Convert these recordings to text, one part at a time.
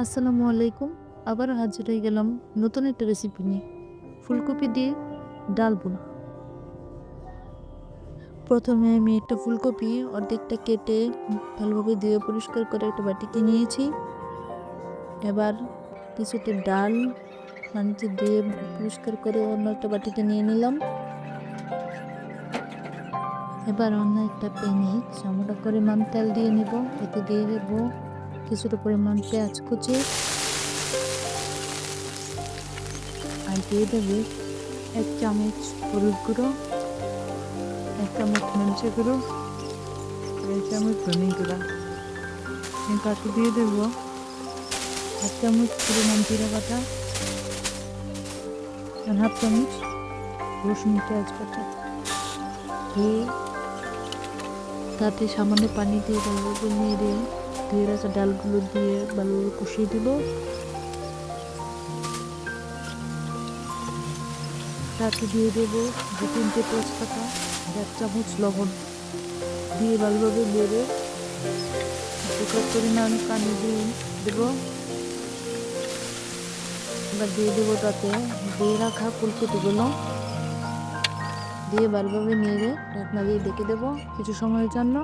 আসসালামু আলাইকুম। আবারও হাজির হয়ে গেলাম নতুন একটা রেসিপি নিয়ে। ফুলকপি দিয়ে ডাল বোনা। প্রথমে আমি একটা ফুলকপি অর্ধেকটা কেটে ভালোভাবে ধুয়ে পরিষ্কার করে একটা বাটিতে নিয়েছি। এবার কিছুটা ডাল পানিতে ধুয়ে পরিষ্কার করে অন্য একটা বাটিতে নিয়ে নিলাম। এবার অন্য একটা প্যানে সামান্য পরিমাণ তেল দিয়ে নেব। এতে দিয়ে দেব কিছুটা পরিমাণ পেঁয়াজ কুচি, আর দিয়ে দেবে 1 চামচ হলুদ গুঁড়ো, 1 চামচ মরিচের গুঁড়ো, 1 চামচ ধনে গুঁড়া। তাতে দিয়ে দেবো 1 চামচ পরিমাণ জিরা বাটা আর 1/2 চামচ রসুন পেঁয়াজ বাটা দিয়ে তাতে সামান্য পানি দিয়ে ভালোভাবে নেড়ে ধুয়ে রাখা ডালগুলো দিয়ে ভালোভাবে কষিয়ে দেবো। তাতে দিয়ে দেবো 2-3টে তেজপাতা, 1 চামচ লবণ দিয়ে ভালোভাবে নেড়ে কিছুটা পরিমাণ পানি দিয়ে দেবো। এবার দিয়ে দেবো তাতে দিয়ে রাখা ফুলকপিগুলো দিয়ে ভালোভাবে নেড়ে ঢাকনা দিয়ে ঢেকে দেবো কিছু সময়ের জন্য।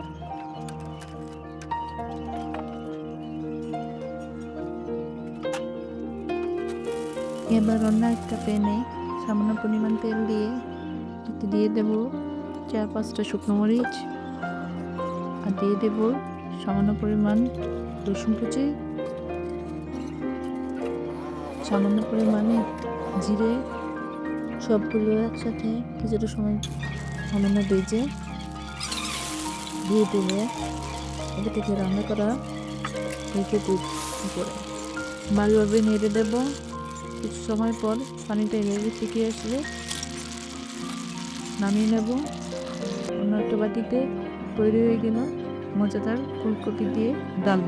এবার অন্য একটা প্যানে সামান্য পরিমাণ তেল দিয়ে দিয়ে দেবো 4-5টা শুকনো মরিচ, আর দিয়ে দেবো সামান্য পরিমাণ রসুন কুচি, সামান্য পরিমাণে জিরে। সবগুলো একসাথে কিছুটা সময় সামান্য ভেজে দিয়ে দেবো আগে থেকে রান্না করা ফুলকপির উপরে। ভালোভাবে নেড়ে দেবো। কিছু সময় পর পানিটা এভাবে শুকিয়ে আসলে নামিয়ে নেব। অন্য একটা বাটিতে তৈরি হয়ে গেল মজাদার ফুলকপি দিয়ে ডাল।